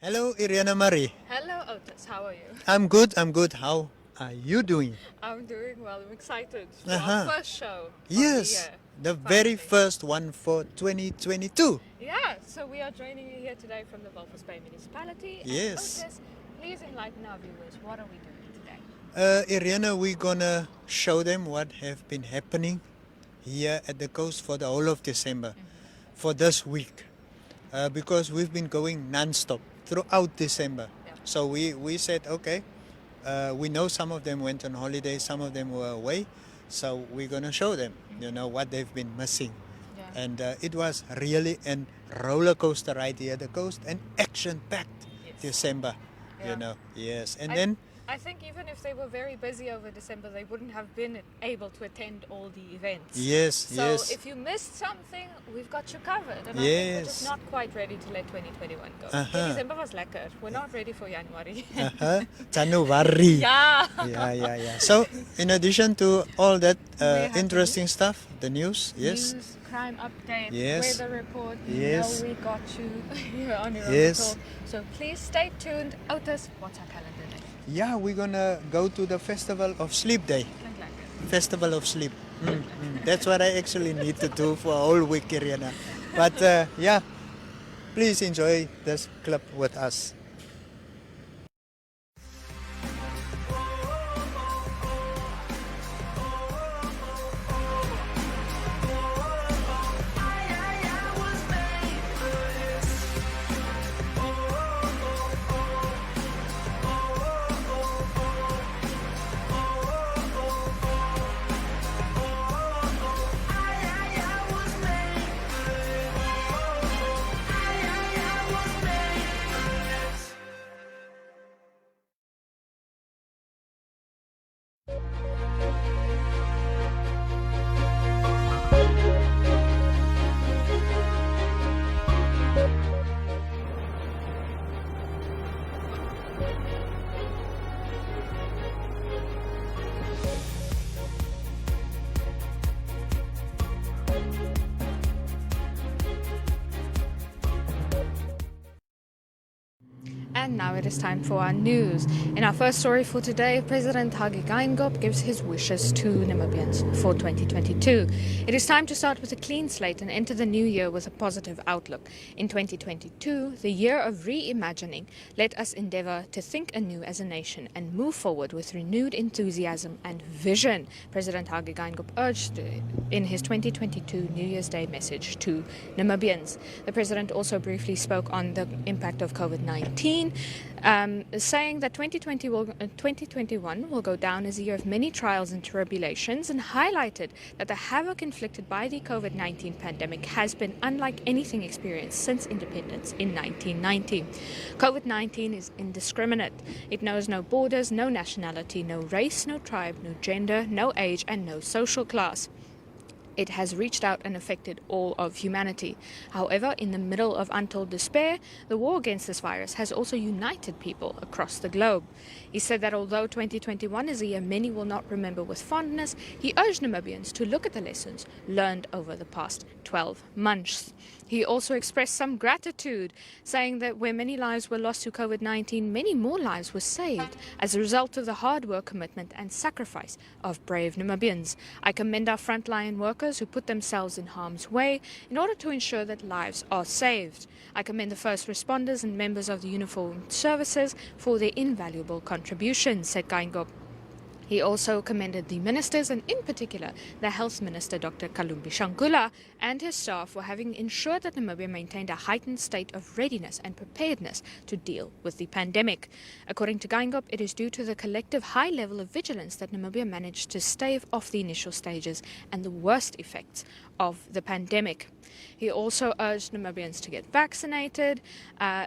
Hello, Iriana Marie. Hello, Otis. How are you? I'm good. How are you doing? I'm doing well. I'm excited for Uh-huh. our first show Yes, of the the year. very Finally. first one for 2022. Yeah, so we are joining you here today from the Walvis Bay Municipality. Yes. And Otis, please enlighten our viewers. What are we doing today? Iriana, we're gonna show them what have been happening here at the coast for the whole of December, for this week, because we've been going non-stop throughout December. Yeah. So we said, okay, we know some of them went on holiday, some of them were away, so we're gonna show them, what they've been missing. Yeah. And it was really a roller coaster ride here at the coast, and action-packed Yes. December, Yeah. Yes. And I- then I think even if they were very busy over December, they wouldn't have been able to attend all the events. yes, So yes. if you missed something, we've got you covered. And I think we're just Yes. not quite ready to let 2021 go. Uh-huh. December was lekker. We're not ready for January. January. Yeah. Yeah. So, in addition to all that We have the interesting stuff, the news, yes, News, crime update, Yes. weather report. Yes. We got you here on Erongo Yes. Talk. So please stay tuned. Otis, what's our calendar day? yeah, we're gonna go to the Festival of Sleep Day. Klinkt lekker. Festival of Sleep. That's what I actually need to do for a whole week, Iriana. But yeah, please enjoy this clip with us. And now it is time for our news. In our first story for today, President Hage Geingob gives his wishes to Namibians for 2022. It is time to start with a clean slate and enter the new year with a positive outlook. In 2022, the year of reimagining, let us endeavor to think anew as a nation and move forward with renewed enthusiasm and vision, President Hage Geingob urged in his 2022 New Year's Day message to Namibians. The president also briefly spoke on the impact of COVID-19, saying that 2021 will go down as a year of many trials and tribulations, and highlighted that the havoc inflicted by the COVID-19 pandemic has been unlike anything experienced since independence in 1990. COVID-19 is indiscriminate. It knows no borders, no nationality, no race, no tribe, no gender, no age, and no social class. It has reached out and affected all of humanity. However, in the middle of untold despair, the war against this virus has also united people across the globe. He said that although 2021 is a year many will not remember with fondness, he urged Namibians to look at the lessons learned over the past 12 months. He also expressed some gratitude, saying that where many lives were lost to COVID-19, many more lives were saved as a result of the hard work, commitment and sacrifice of brave Namibians. I commend our frontline workers who put themselves in harm's way in order to ensure that lives are saved. I commend the first responders and members of the uniformed services for their invaluable contributions, said Geingob. He also commended the ministers and in particular the Health Minister Dr. Kalumbi Shangula and his staff for having ensured that Namibia maintained a heightened state of readiness and preparedness to deal with the pandemic. According to Geingob, it is due to the collective high level of vigilance that Namibia managed to stave off the initial stages and the worst effects of the pandemic. He also urged Namibians to get vaccinated,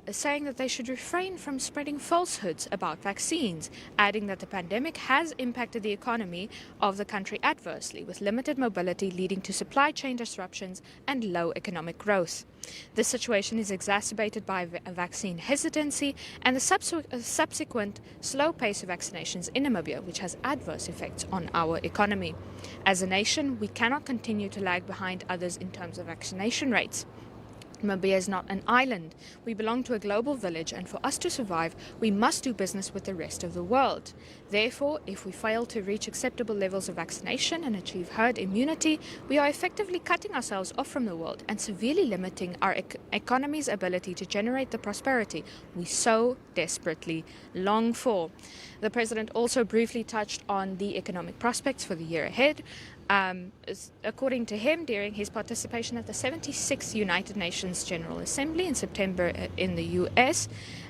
saying that they should refrain from spreading falsehoods about vaccines, adding that the pandemic has impacted the economy of the country adversely, with limited mobility leading to supply chain disruptions and low economic growth. This situation is exacerbated by vaccine hesitancy and the subsequent slow pace of vaccinations in Namibia, which has adverse effects on our economy. As a nation, we cannot continue to lag behind others in terms of vaccination rates. Namibia is not an island. We belong to a global village, and for us to survive, we must do business with the rest of the world. Therefore, if we fail to reach acceptable levels of vaccination and achieve herd immunity, we are effectively cutting ourselves off from the world and severely limiting our economy's ability to generate the prosperity we so desperately long for. The president also briefly touched on the economic prospects for the year ahead. According to him, during his participation at the 76th United Nations General Assembly in September in the US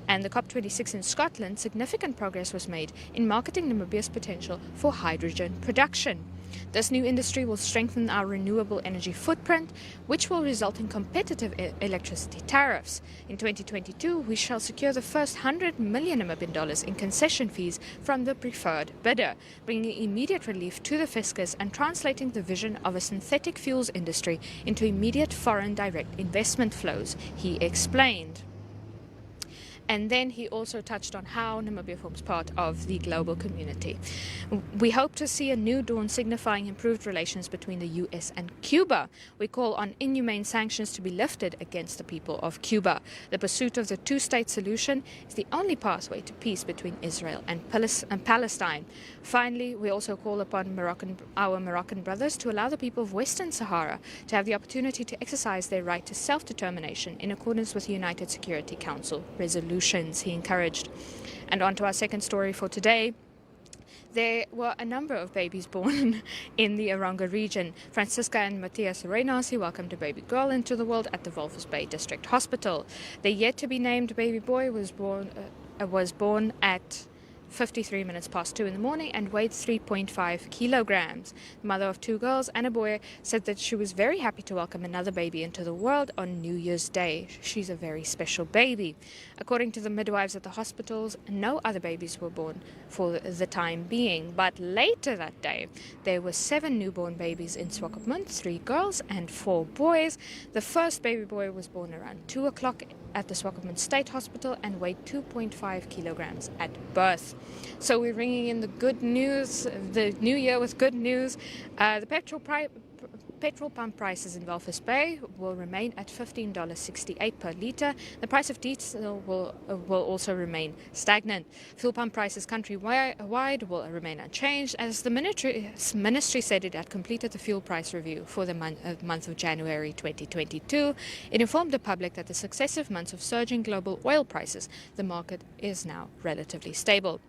and the COP26 in Scotland, significant progress was made in marketing Namibia's potential for hydrogen production. This new industry will strengthen our renewable energy footprint, which will result in competitive electricity tariffs. In 2022, we shall secure the first $100 million in concession fees from the preferred bidder, bringing immediate relief to the fiscus and translating the vision of a synthetic fuels industry into immediate foreign direct investment flows, he explained. And then he also touched on how Namibia forms part of the global community. We hope to see a new dawn signifying improved relations between the US and Cuba. We call on inhumane sanctions to be lifted against the people of Cuba. The pursuit of the two-state solution is the only pathway to peace between Israel and Palestine. Finally, we also call upon our Moroccan brothers to allow the people of Western Sahara to have the opportunity to exercise their right to self-determination in accordance with the United Security Council resolutions, he encouraged. And on to our second story for today. There were a number of babies born in the Erongo region. Francisca and Matthias Reynasi welcomed a baby girl into the world at the Walvis Bay District Hospital. The yet-to-be-named baby boy was born at 53 minutes past 2 in the morning and weighed 3.5 kilograms. The mother of two girls and a boy said that she was very happy to welcome another baby into the world on New Year's Day. She's a very special baby. According to the midwives at the hospitals, no other babies were born for the time being. But later that day, there were 7 newborn babies in Swakopmund, 3 girls and 4 boys. The first baby boy was born around 2 o'clock at the Swakopmund State Hospital and weighed 2.5 kilograms at birth. So we're bringing in the good news, the new year with good news. The petrol pump prices in Walvis Bay will remain at $15.68 per litre. The price of diesel will also remain stagnant. Fuel pump prices countrywide will remain unchanged, as the ministry said it had completed the fuel price review for the month of January 2022. It informed the public that the successive months of surging global oil prices, the market is now relatively stable.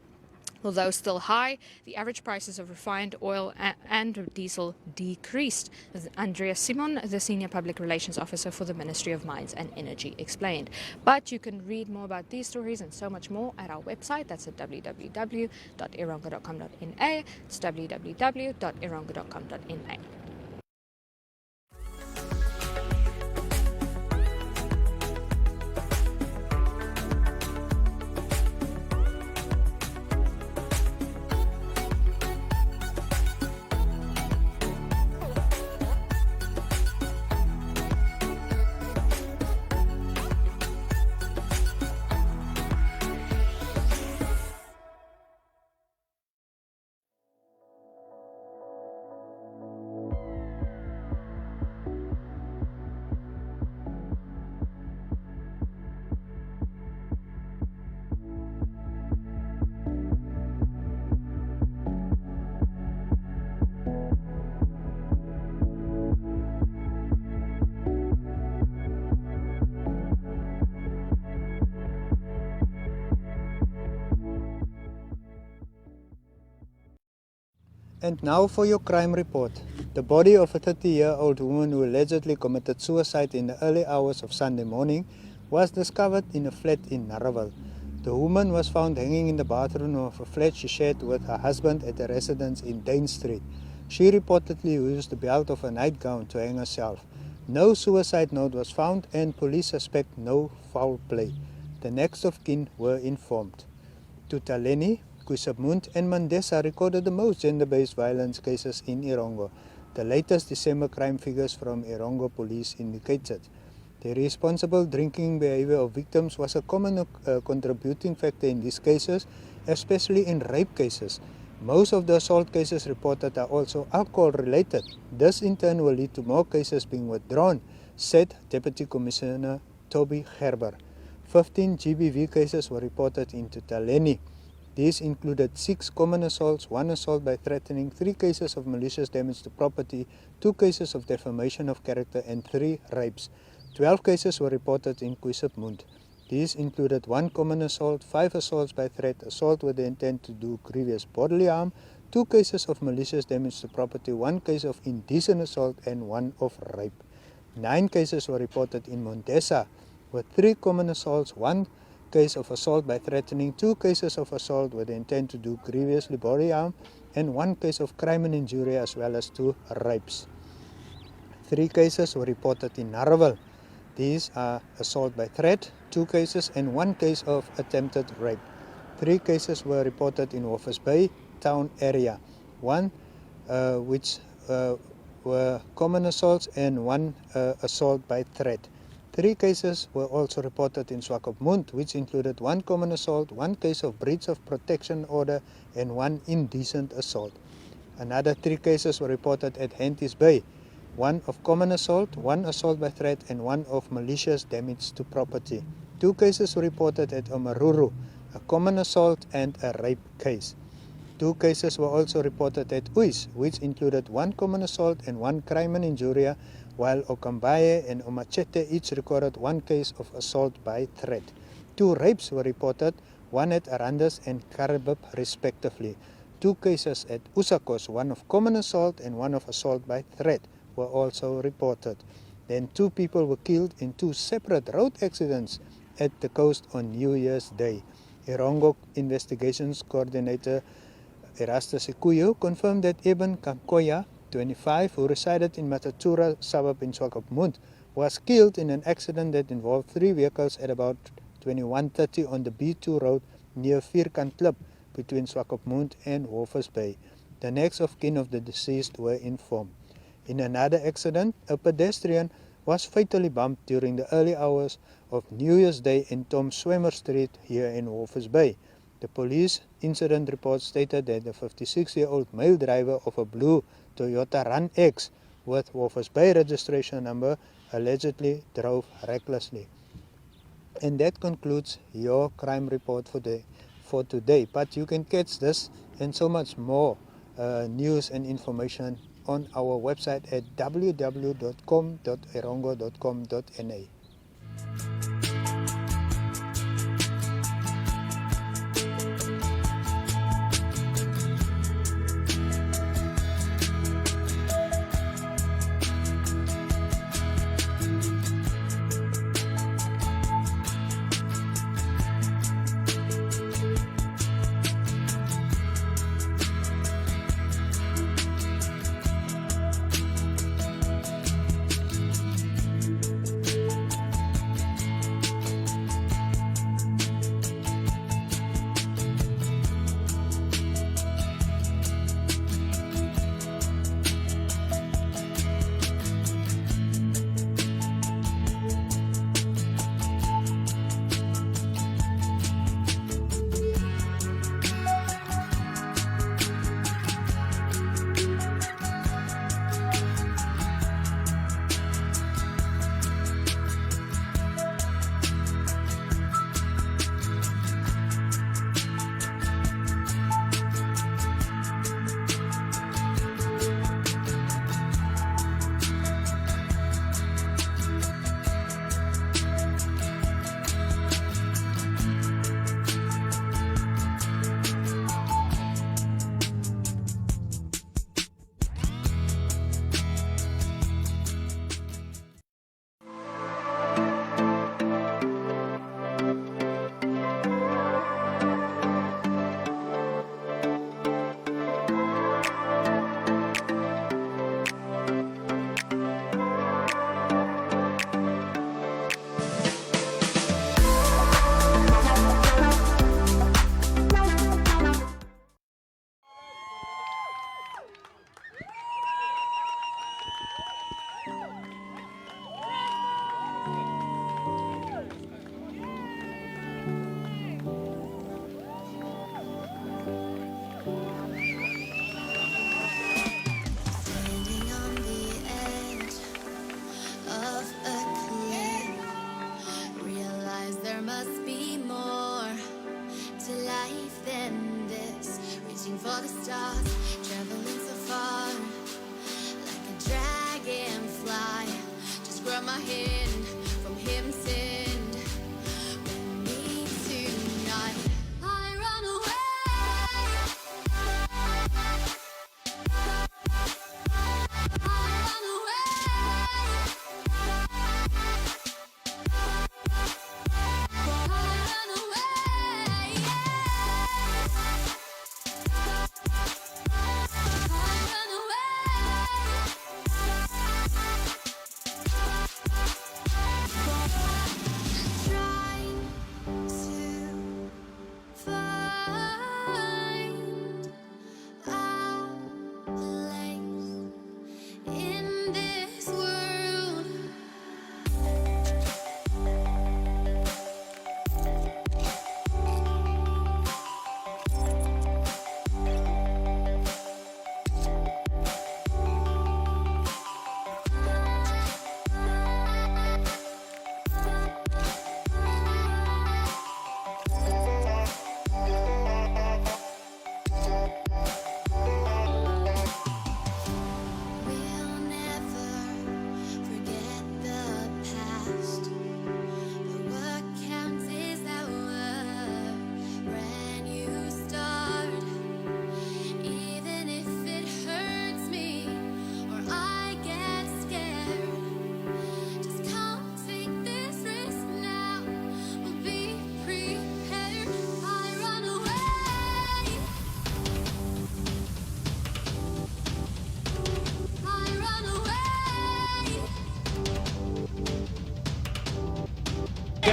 Although still high, the average prices of refined oil and diesel decreased. Andrea Simon, the Senior Public Relations Officer for the Ministry of Mines and Energy, explained. But you can read more about these stories and so much more at our website. That's at www.erongo.com.na. It's www.erongo.com.na. And now for your crime report. The body of a 30-year-old woman who allegedly committed suicide in the early hours of Sunday morning was discovered in a flat in Naraval. The woman was found hanging in the bathroom of a flat she shared with her husband at a residence in Dane Street. She reportedly used the belt of a nightgown to hang herself. No suicide note was found and police suspect no foul play. The next of kin were informed. Tutaleni, Kuisabmund and Mandesa recorded the most gender-based violence cases in Erongo. The latest December crime figures from Erongo police indicated the irresponsible drinking behavior of victims was a common contributing factor in these cases, especially in rape cases. Most of the assault cases reported are also alcohol-related. This in turn will lead to more cases being withdrawn, said Deputy Commissioner Toby Gerber. 15 GBV cases were reported in Tutaleni. These included 6 common assaults, 1 assault by threatening, 3 cases of malicious damage to property, 2 cases of defamation of character, and 3 rapes. 12 cases were reported in Kuisipmund. These included 1 common assault, 5 assaults by threat, assault with the intent to do grievous bodily harm, 2 cases of malicious damage to property, 1 case of indecent assault, and 1 of rape. 9 cases were reported in Montesa, with 3 common assaults, 1 case of assault by threatening, 2 cases of assault with the intent to do grievously bodily harm, and 1 case of crime and injury, as well as 2 rapes. 3 cases were reported in Naraval. These are assault by threat, 2 cases, and 1 case of attempted rape. 3 cases were reported in Walvis Bay town area, 1 which were common assaults and 1 assault by threat. 3 cases were also reported in Swakopmund, which included 1 common assault, 1 case of breach of protection order, and 1 indecent assault. Another 3 cases were reported at Henties Bay, 1 of common assault, 1 assault by threat, and 1 of malicious damage to property. 2 cases were reported at Omaruru, a common assault and a rape case. 2 cases were also reported at Uis, which included 1 common assault and 1 crime and injury, while Okambaye and Omachete each recorded 1 case of assault by threat. 2 rapes were reported, 1 at Arandas and Karabib respectively. 2 cases at Usakos, 1 of common assault and 1 of assault by threat, were also reported. Then 2 people were killed in 2 separate road accidents at the coast on New Year's Day. Erongo Investigations Coordinator Erastus Ikuyo confirmed that Eben Kankoya, 25, who resided in Matatura suburb in Swakopmund, was killed in an accident that involved 3 vehicles at about 21:30 on the B2 road near Vierkant Klip between Swakopmund and Walvis Bay. The next of kin of the deceased were informed. In another accident, a pedestrian was fatally bumped during the early hours of New Year's Day in Tom Swimmer Street here in Walvis Bay. The police incident report stated that the 56-year-old male driver of a blue Toyota Run X with Walvis Bay registration number allegedly drove recklessly. And that concludes your crime report for today. But you can catch this and so much more news and information on our website at www.erongo.com.na.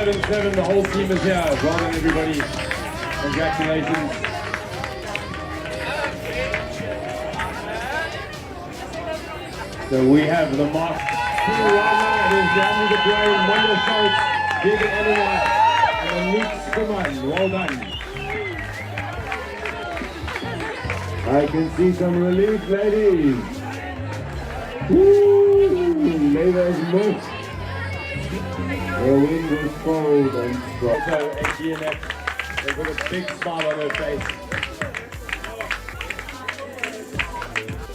7-7, the whole team is here. Well done, everybody. Congratulations. So we have the mark. Right now, it is Danny the Brain, Wonder Schultz, David Elliott, and Luke Schumann. Well done. I can see some relief, ladies. Woo! Ladies, move. The wind was cold and strong. So, AGNF, they've got a big smile on her face.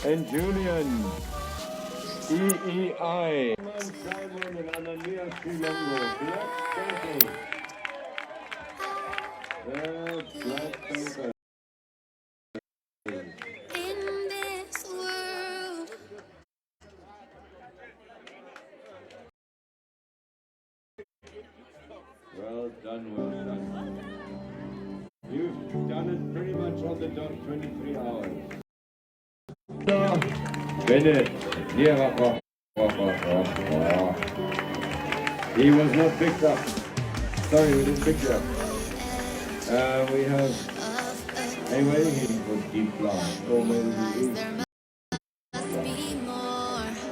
And Julian, EEI. Simon and Ananias Erongo. Black Panther. Black Panther. Well done, well done. You've done it pretty much on the dot, 23 hours. Bennett, yeah, he was not picked up. Sorry, we didn't pick you up. We have anyway, he was deep blast. Oh, maybe he is.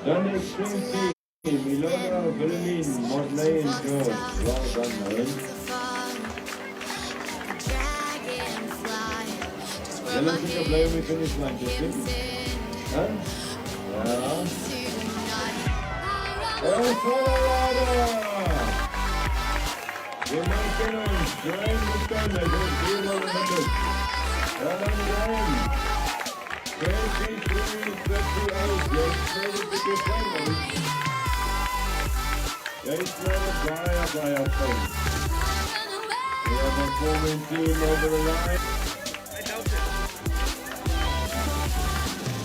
Done extreme team. Milona, Wilhelmine, Motley, and George. Well done, Owen. Then I think I'll play when we finish line, do you think? Huh? Yeah. El Colorado! You're making them. Join the gun. They don't do well in the book. Well done, Graham. 23-38. You're straight to your family. They throw a flyer by our phone. We have a forming team over the line.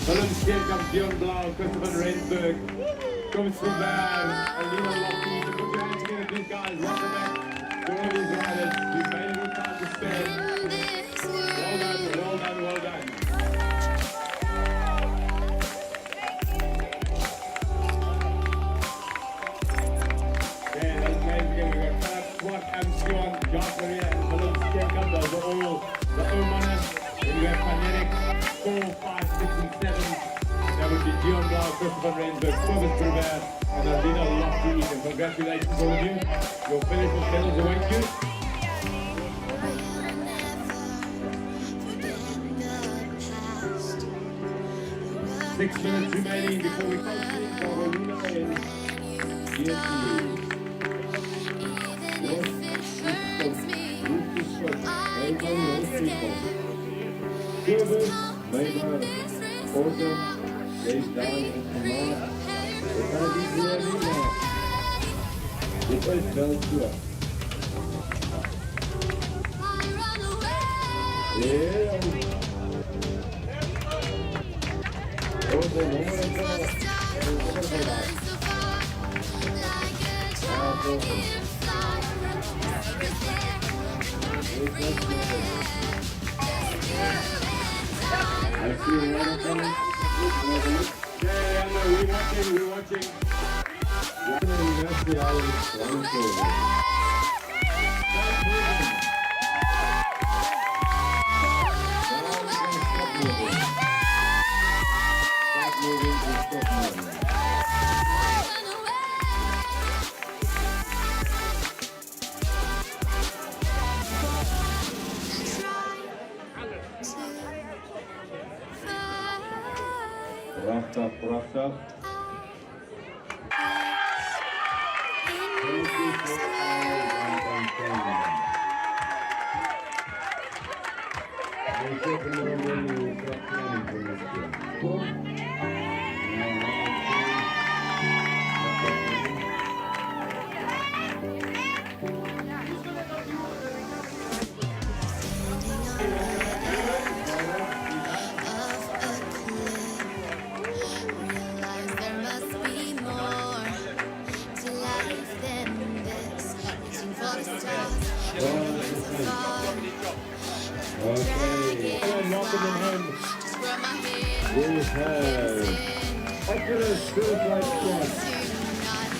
Willem Steenkamp, Dion Blau, Christopher Rensburg, Thomas Van, Alina Lockheed. Put your hands together, these guys. Welcome back to all these riders. You've made a good time to spend. Well done, well done, well done. Josh Maria and Willem Steenkamp, those are all the O-Manners. Then you have Panetic, 4, 5, 6, and 7. That would be Dion Blau, Christopher Rensburg, Thomas Brubert, and Alina Lockheed. And congratulations all of you. Your finish medals await you. Six minutes remaining before we close the for Alina and GST. Gilbert, Weber, Porter, James Down and Kamara. They can't be here anymore. They play fell to us. Yeah. Porter, one more and I see a lot of them. Yeah, no, we're watching. We're the island. Stop moving. Roughed up. Okay, and welcome them home. We have Oculus Suicide Squad,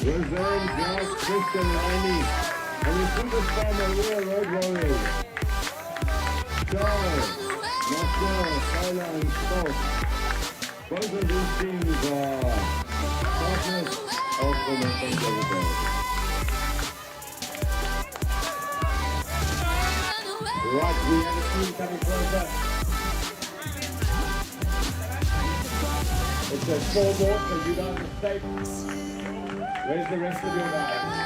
Roseanne, Josh, Kristen, Annie, And you see this from the rear road warriors. Charles, Marcel, Tyler, and Scott. Both of these teams are partners of the Nations of the Day. Right, we have a team coming closer. It says 4 more, so you guys are safe. Where's the rest of your guys?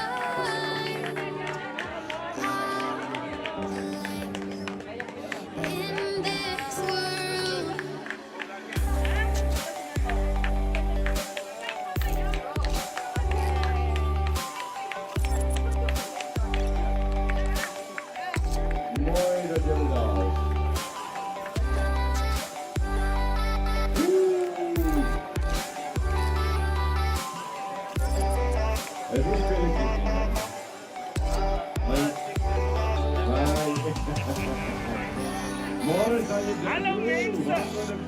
Hallo mensen!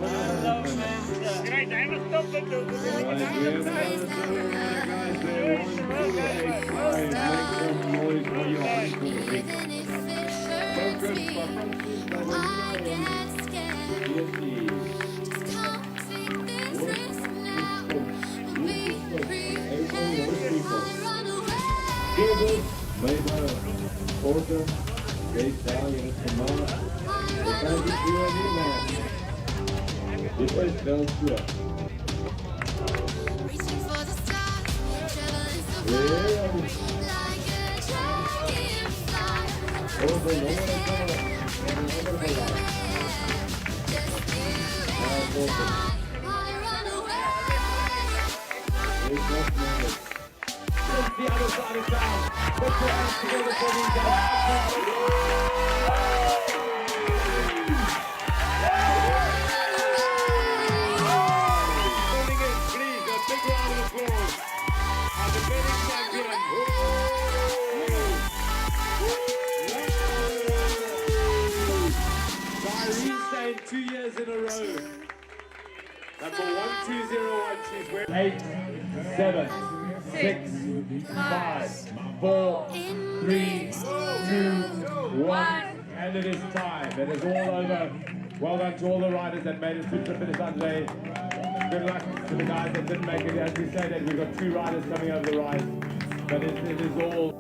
Hallo mensen! Kijk, hij was stoppen doen. Depois dá sua. The other side of town. Put your hands together for these guys. In a row. Number 12012. She's wearing 8, 7, 6, 5, 4, 3, 2, 1. And it is time. It is all over. Well done to all the riders that made it through the finish line today. Good luck to the guys that didn't make it. As we say that we've got 2 riders coming over the rise. But it is all.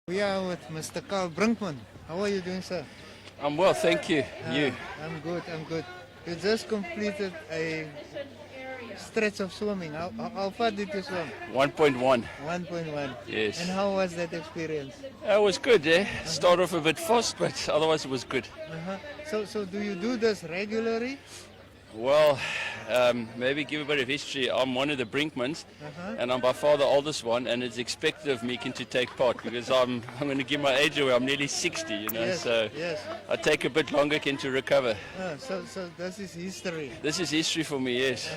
We are with Mr. Carl Brinkman. How are you doing, sir? I'm well, thank you. You? I'm good, I'm good. You just completed a stretch of swimming. How far did you swim? 1.1. 1.1. Yes. And how was that experience? It was good, eh? Start off a bit fast, but otherwise it was good. So do you do this regularly? Well, maybe give a bit of history. I'm one of the Brinkmans, and I'm by far the oldest one, and it's expected of me to take part because I'm going to give my age away. I'm nearly 60, you know, Yes, so yes. I take a bit longer to recover. So this is history. This is history for me, yes.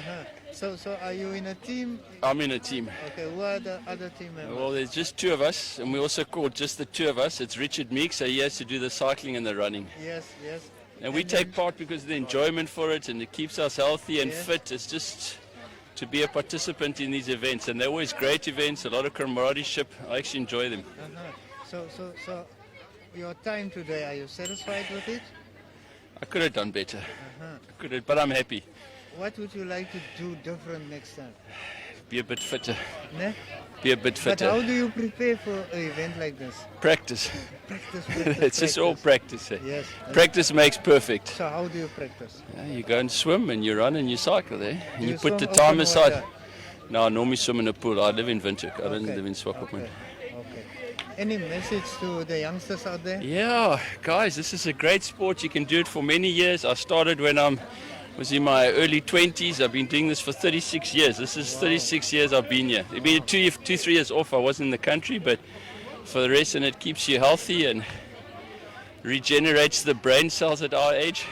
So are you in a team? I'm in a team. Okay, who are the other team members? Well, there's just two of us, and we also called just the two of us. It's Richard Meek, so he has to do the cycling and the running. Yes, yes. And we take part because of the enjoyment for it, and it keeps us healthy and Yes. fit. It's just to be a participant in these events, and they're always great events, a lot of camaraderie. I actually enjoy them. So your time today, are you satisfied with it? I could have done better. But I'm happy. What would you like to do different next time? Be a bit fitter. Ne? Be a bit But how fitter. do you prepare for an event like this? Practice. Practice. It's just all practice. Eh? Yes. Practice makes perfect. So how do you practice? You go and swim, and you run, and you cycle there. And Do you put swim the open time aside. water? No, I normally swim in a pool. I live in Windhoek. I don't Okay. live in Swakopmund. Okay. Any message to the youngsters out there? Yeah, guys, this is a great sport. You can do it for many years. I started when I was in my early 20s. I've been doing this for 36 years. This is 36 years I've been here. It's been 3 years off. I wasn't in the country, but for the rest, and it keeps you healthy and regenerates the brain cells at our age.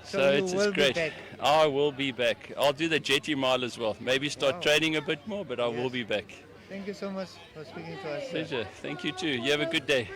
So you it's will be great. back. I will be back. I'll do the jetty mile as well. Maybe start training a bit more, but I will be back. Thank you so much for speaking to us. sir. Pleasure. Thank you too. You have a good day.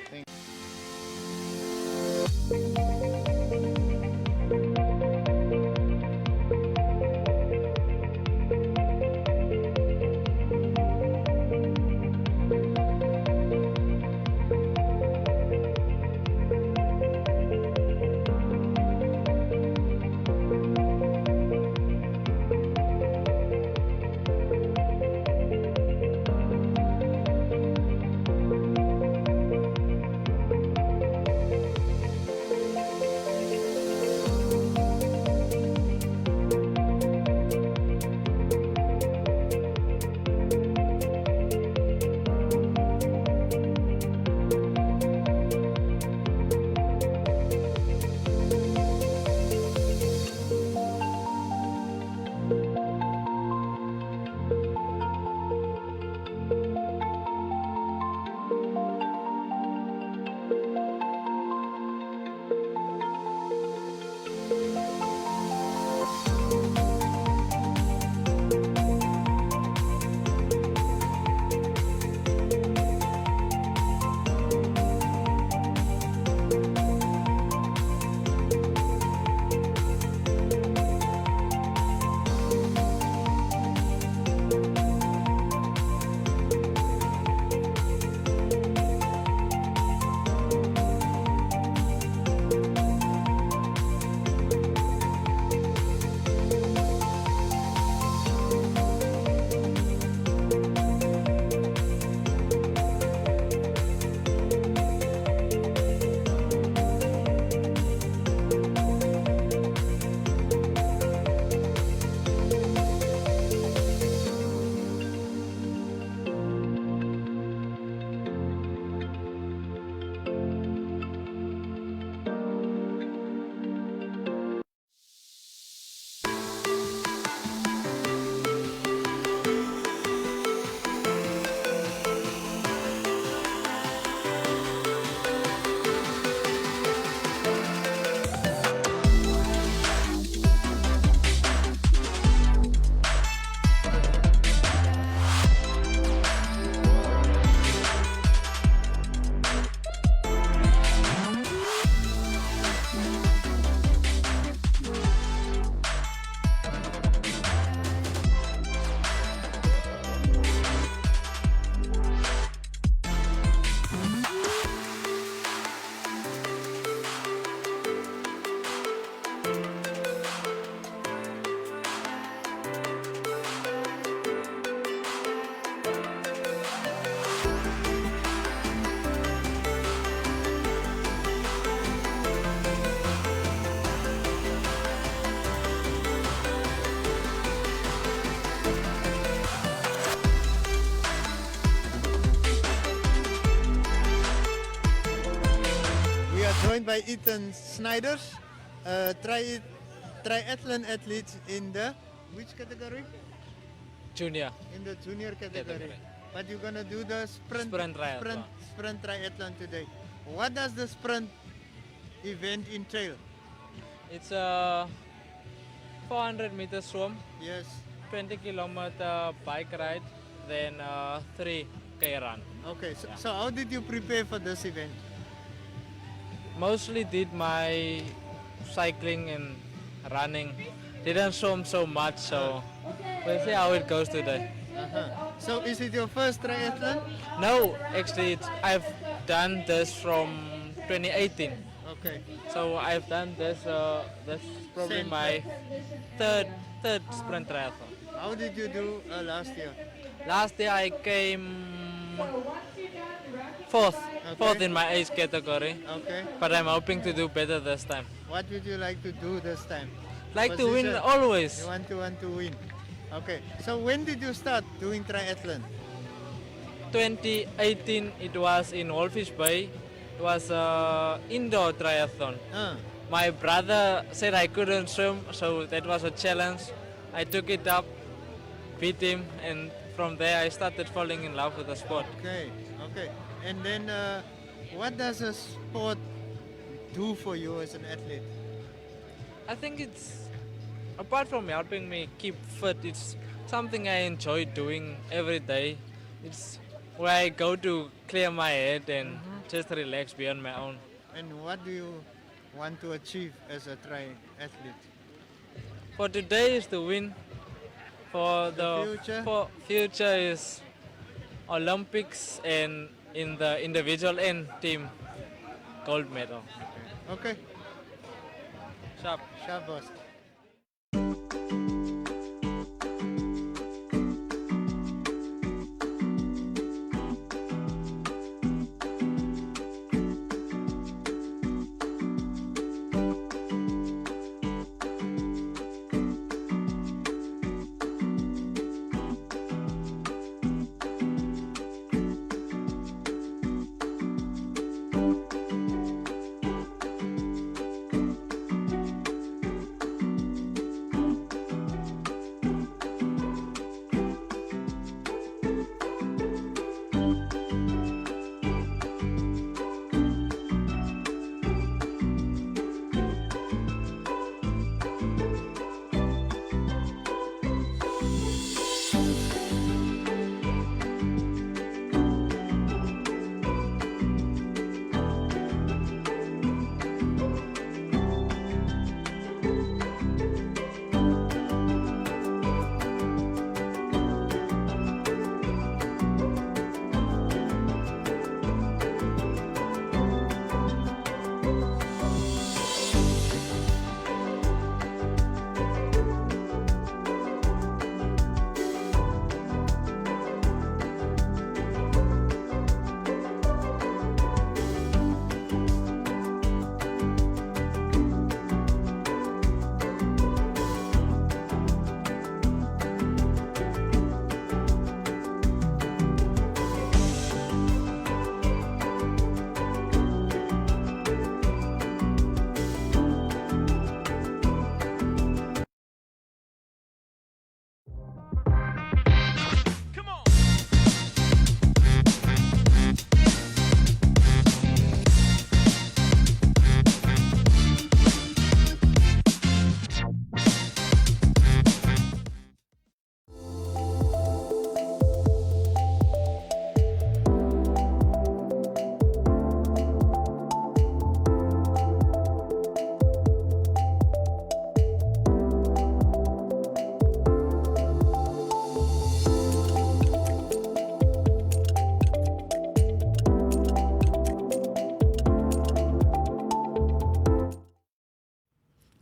trained by Ethan Snyders, triathlon athletes in the which category? Junior. In the junior category. But you're gonna do the sprint Triathlon. sprint triathlon today. What does the sprint event entail? It's a 400-meter swim, Yes. 20-kilometer bike ride, then 3K run. Okay. So how did you prepare for this event? Mostly did my cycling and running. Didn't swim so much, so we'll see how it goes today. So is it your first triathlon? No, actually, I've done this from 2018. Okay. So I've done this. This is probably Same my third sprint triathlon. How did you do last year? Last year I came fourth in my age category. Okay. But I'm hoping to do better this time. What would you like to do this time? Like to win Position? always. You want to win. Okay. So when did you start doing triathlon? 2018 it was in Wolfish Bay. It was indoor triathlon. My brother said I couldn't swim, so that was a challenge. I took it up, beat him, and from there I started falling in love with the sport. Okay. Okay. And then what does a sport do for you as an athlete? I think it's, apart from helping me keep fit, it's something I enjoy doing every day. It's where I go to clear my head and just relax beyond my own. And what do you want to achieve as a triathlete? For today is to win. For the future is Olympics and in the individual and team gold medal. Okay. Sharp. Sharp, boss.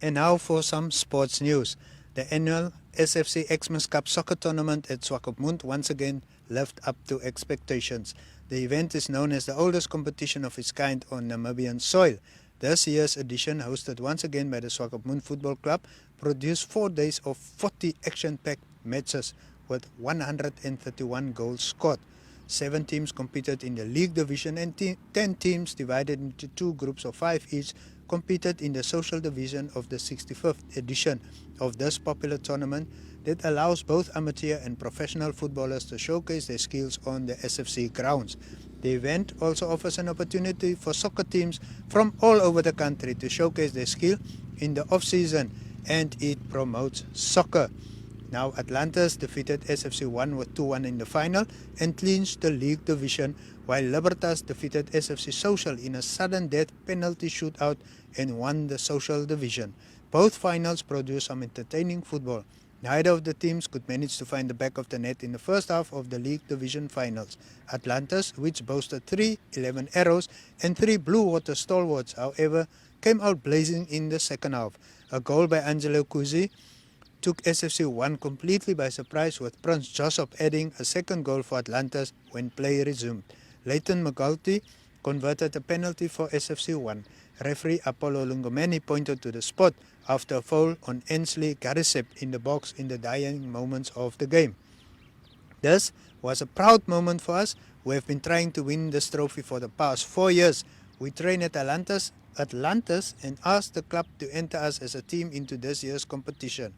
And now for some sports news. The annual SFC Xmas Cup soccer tournament at Swakopmund once again lived up to expectations. The event is known as the oldest competition of its kind on Namibian soil. This year's edition, hosted once again by the Swakopmund Football Club, produced 4 days of 40 action-packed matches with 131 goals scored. 7 teams competed in the league division and 10 teams divided into 2 groups of 5 each competed in the social division of the 65th edition of this popular tournament that allows both amateur and professional footballers to showcase their skills on the SFC grounds. The event also offers an opportunity for soccer teams from all over the country to showcase their skill in the off-season, and it promotes soccer. Now Atlantis defeated SFC 1 with 2-1 in the final and clinched the league division, while Libertas defeated SFC Social in a sudden death penalty shootout and won the social division. Both finals produced some entertaining football. Neither of the teams could manage to find the back of the net in the first half of the league division finals. Atlantis, which boasted 3 11 arrows and 3 blue water stalwarts, however, came out blazing in the second half. A goal by Angelo Cusi took SFC 1 completely by surprise, with Prince Joseph adding a second goal for Atlantis when play resumed. Leighton McGulty converted a penalty for SFC 1. Referee Apollo Lungomeni pointed to the spot after a foul on Ensley Garisep in the box in the dying moments of the game. This was a proud moment for us. We have been trying to win this trophy for the past 4 years. We train at Atlantis and asked the club to enter us as a team into this year's competition.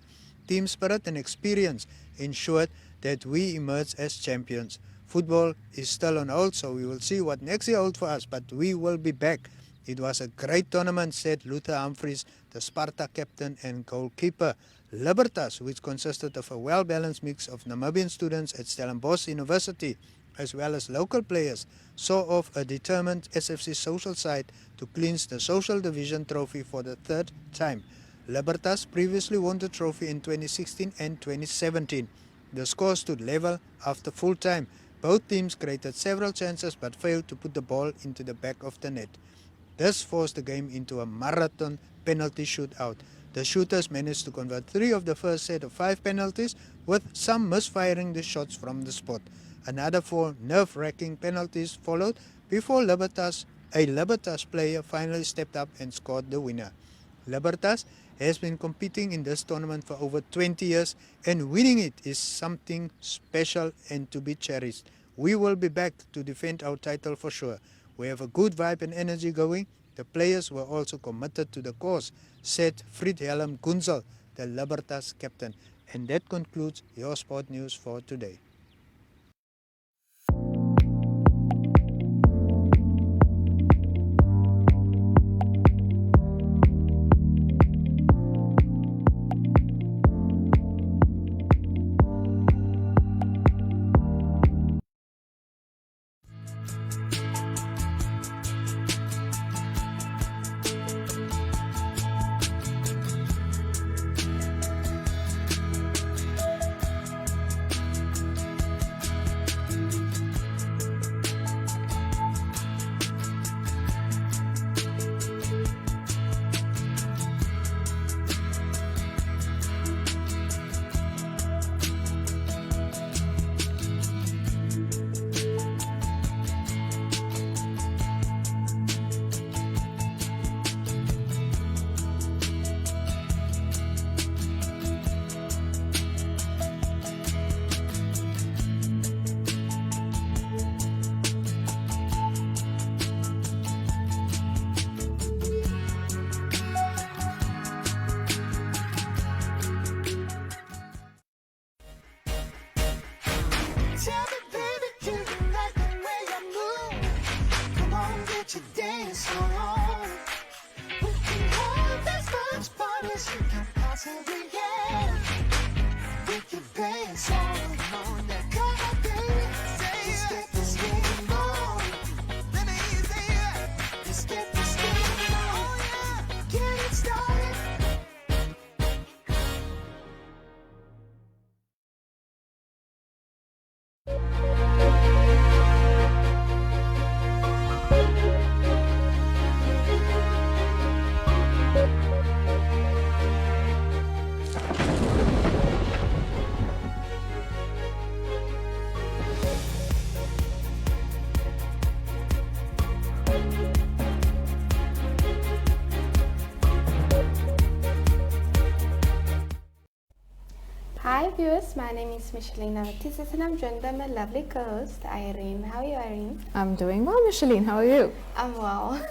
Team spirit and experience ensured that we emerged as champions. Football is still on hold, so we will see what next year holds for us, but we will be back. It was a great tournament, said Luther Humphreys, the Sparta captain and goalkeeper. Libertas, which consisted of a well-balanced mix of Namibian students at Stellenbosch University, as well as local players, saw off a determined SFC social side to clinch the social division trophy for the 3rd time. Libertas previously won the trophy in 2016 and 2017. The score stood level after full time. Both teams created several chances but failed to put the ball into the back of the net. This forced the game into a marathon penalty shootout. The shooters managed to convert 3 of the first set of 5 penalties, with some misfiring the shots from the spot. Another 4 nerve-wracking penalties followed before a Libertas player finally stepped up and scored the winner. Libertas has been competing in this tournament for over 20 years, and winning it is something special and to be cherished. We will be back to defend our title for sure. We have a good vibe and energy going. The players were also committed to the cause, said Friedhelm Gunzel, the Libertas captain. And that concludes your sport news for today. Hi viewers, my name is Micheline Navatisas and I'm joined by my lovely co-host Irene. How are you, Irene? I'm doing well, Micheline. How are you? I'm well.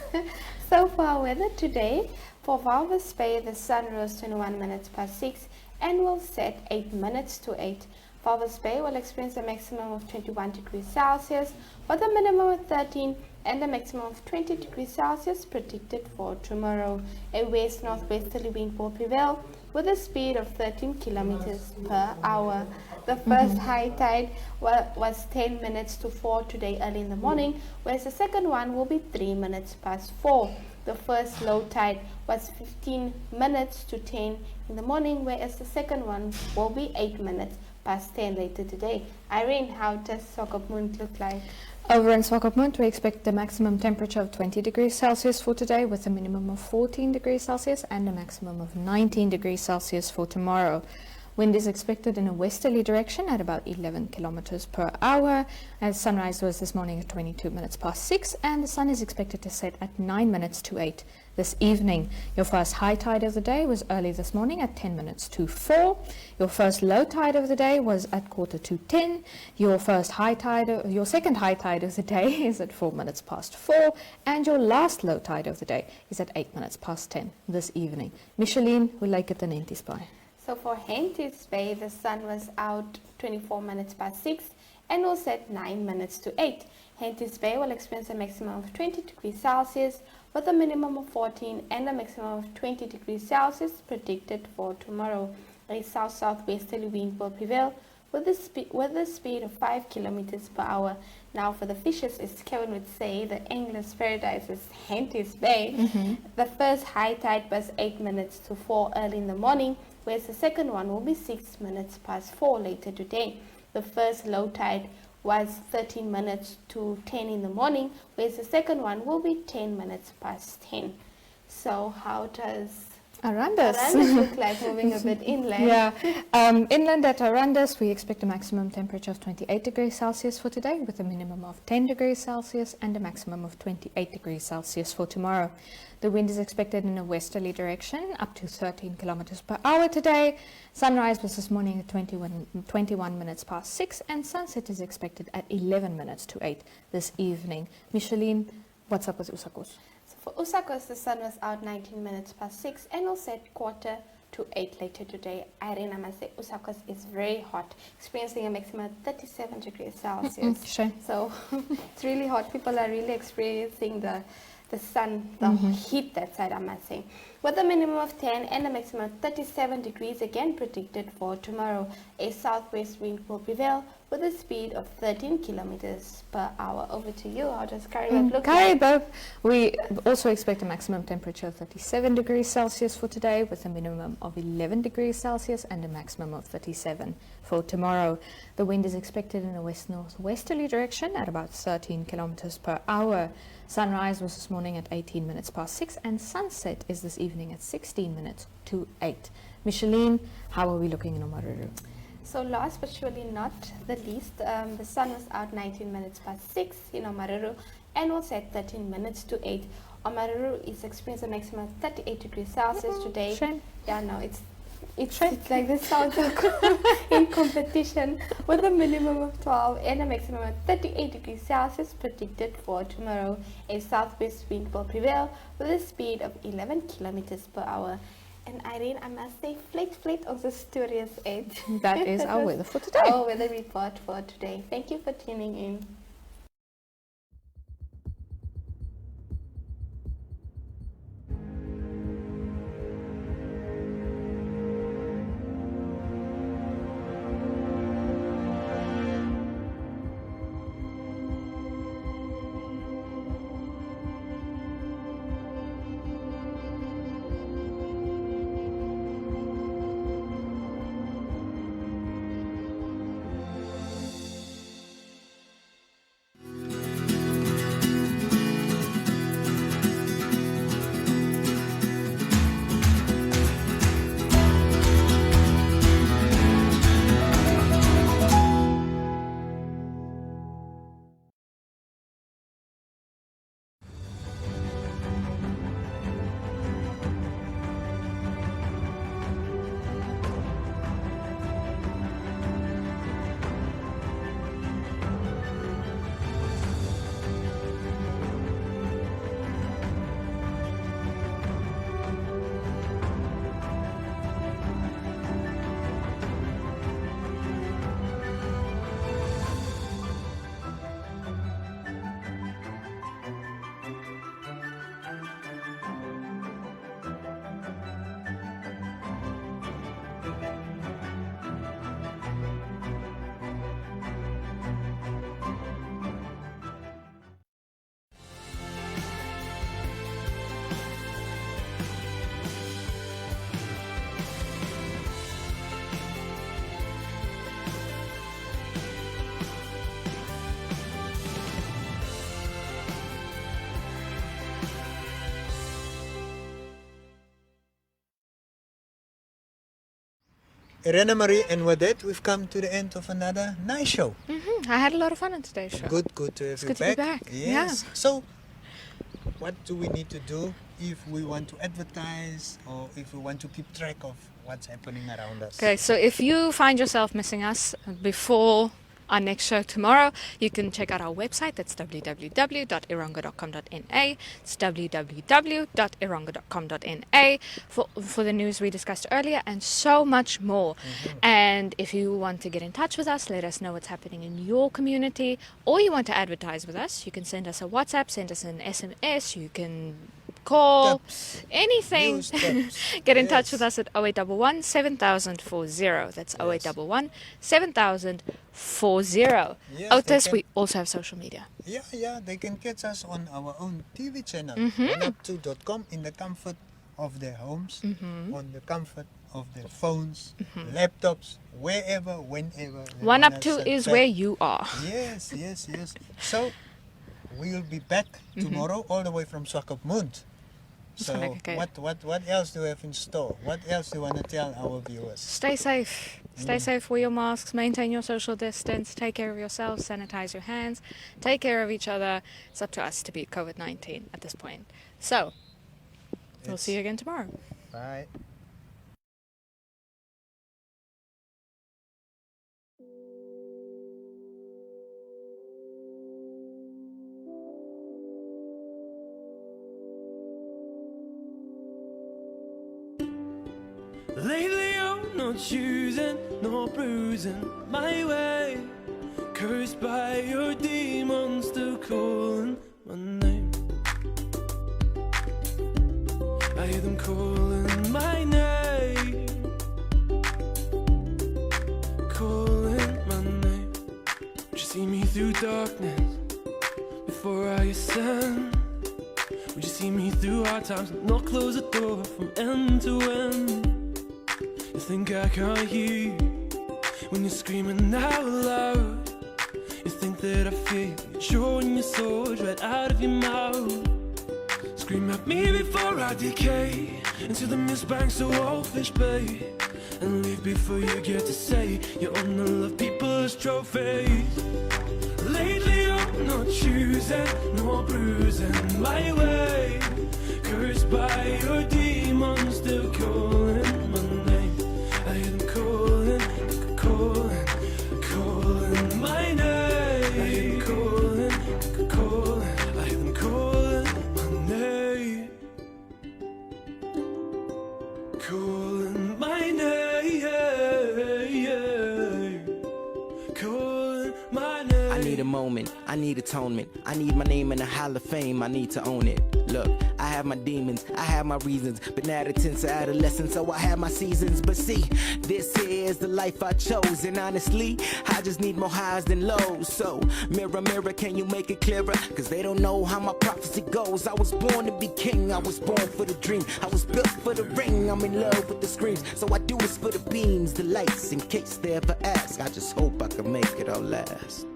So for our weather today, for Walvis Bay, the sun rose 21 minutes past 6 and will set 8 minutes to 8. Walvis Bay will experience a maximum of 21 degrees Celsius with a minimum of 13 and a maximum of 20 degrees Celsius predicted for tomorrow. A west-northwesterly wind will prevail with a speed of 13 kilometers per hour. The first high tide was 10 minutes to 4 today early in the morning, whereas the second one will be 3 minutes past 4. The first low tide was 15 minutes to 10 in the morning, whereas the second one will be 8 minutes past 10 later today. Irene, how does Swakopmund look like? Over in Swakopmund, we expect the maximum temperature of 20 degrees Celsius for today with a minimum of 14 degrees Celsius and a maximum of 19 degrees Celsius for tomorrow. Wind is expected in a westerly direction at about 11 kilometers per hour, as sunrise was this morning at 22 minutes past 6 and the sun is expected to set at 9 minutes to 8 this evening. Your first high tide of the day was early this morning at 10 minutes to 4. Your first low tide of the day was at quarter to 10. Your second high tide of the day is at 4 minutes past 4 and your last low tide of the day is at 8 minutes past 10 this evening. Micheline, hoe lyk dit in Henties Bay? So for Henties Bay, the sun was out 24 minutes past 6 and will set 9 minutes to 8. Henties Bay will experience a maximum of 20 degrees Celsius with a minimum of 14 and a maximum of 20 degrees Celsius predicted for tomorrow. A south-southwesterly wind will prevail with a speed of 5 kilometers per hour. Now for the fishes, as Kevin would say, the angler's paradise is Henties Bay. The first high tide was 8 minutes to 4 early in the morning, whereas the second one will be 6 minutes past 4 later today. The first low tide was 13 minutes to 10 in the morning, whereas the second one will be 10 minutes past 10. So how does Arandis look like moving a bit inland? Yeah, inland at Arandis, we expect a maximum temperature of 28 degrees Celsius for today with a minimum of 10 degrees Celsius and a maximum of 28 degrees Celsius for tomorrow. The wind is expected in a westerly direction, up to 13 kilometers per hour today. Sunrise was this morning at 21 minutes past 6 and sunset is expected at 11 minutes to 8 this evening. Micheline, what's up with Usakos? For Usakos, the sun was out 19 minutes past 6 and will set quarter to 8 later today. Irene, I must say, Usakos is very hot, experiencing a maximum of 37 degrees Celsius. Sure. So it's really hot. People are really experiencing the sun, the heat that side, I must say. With a minimum of 10 and a maximum of 37 degrees again predicted for tomorrow. A southwest wind will prevail with a speed of 13 kilometers per hour. Over to you. How does Karibab look like? Karibab, we also expect a maximum temperature of 37 degrees Celsius for today with a minimum of 11 degrees Celsius and a maximum of 37 for tomorrow. The wind is expected in a west-northwesterly direction at about 13 kilometers per hour. Sunrise was this morning at 18 minutes past 6 and sunset is this evening at 16 minutes to 8. Micheline, how are we looking in Omaruru? So last but surely not the least, the sun was out 19 minutes past 6 in Omaruru and will set 13 minutes to 8. Omaruru is experiencing a maximum of 38 degrees Celsius today. Shame. Yeah, no, it's like the south in competition with a minimum of 12 and a maximum of 38 degrees Celsius predicted for tomorrow. A southwest wind will prevail with a speed of 11 kilometers per hour. And Irene, I must say, flat on the Studios 8. That is our weather for today. Our weather report for today. Thank you for tuning in. Irene Marie, and with that, we've come to the end of another nice show. I had a lot of fun on today's show. Good to have It's you good back. to be back. Yes. So, what do we need to do if we want to advertise or if we want to keep track of what's happening around us? Okay, so if you find yourself missing us before our next show tomorrow, you can check out our website. That's www.erongo.com.na. It's www.erongo.com.na for the news we discussed earlier and so much more. And if you want to get in touch with us, let us know what's happening in your community, or you want to advertise with us, you can send us a WhatsApp, send us an SMS, you can call, anything. News tips. Get in touch Yes. with us at 0811 7040. That's 0811 7040. Yes, Otis, they can- we also have social media. Yeah, they can catch us on our own TV channel, Mm-hmm. 1up2.com, in the comfort of their homes, Mm-hmm. on the comfort of their phones, laptops, wherever, whenever. they One wanna up two sit is back. where you are. Yes. So, we'll be back tomorrow all the way from Swakopmund. So, Okay. what else do we have in store? What else do you want to tell our viewers? Stay safe. Stay safe. Wear your masks. Maintain your social distance. Take care of yourselves. Sanitize your hands. Take care of each other. It's up to us to beat COVID-19 at this point. So, we'll see you again tomorrow. Bye. Lately I'm not choosing nor bruising my way. Cursed by your demons still calling my name. I hear them calling my name. Calling my name. Would you see me through darkness before I ascend? Would you see me through hard times and not close the door from end to end? You think I can't hear you when you're screaming out loud. You think that I feel your joy and your soul right out of your mouth. Scream at me before I decay into the mist banks of Wolfish Bay, and leave before you get to say you only love people as trophies. Lately I'm not choosing nor bruising my way. Cursed by your demons still calling my name. I hear them calling, calling, calling my name. I hear them calling, calling. I hear them calling my name. Calling my name. Calling my name. I need a moment, I need atonement. I need my name in the Hall of Fame, I need to own it. Look, I have my demons, I have my reasons. Been at it since adolescence, so I have my seasons. But see, this here is the life I chose. And honestly, I just need more highs than lows. So, mirror, mirror, can you make it clearer? Cause they don't know how my prophecy goes. I was born to be king, I was born for the dream. I was built for the ring, I'm in love with the screams. So I do this for the beams, the lights, in case they ever ask. I just hope I can make it all last.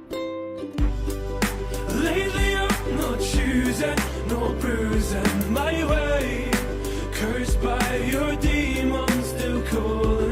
Lately I'm not choosing nor bruising my way. Cursed by your demons still calling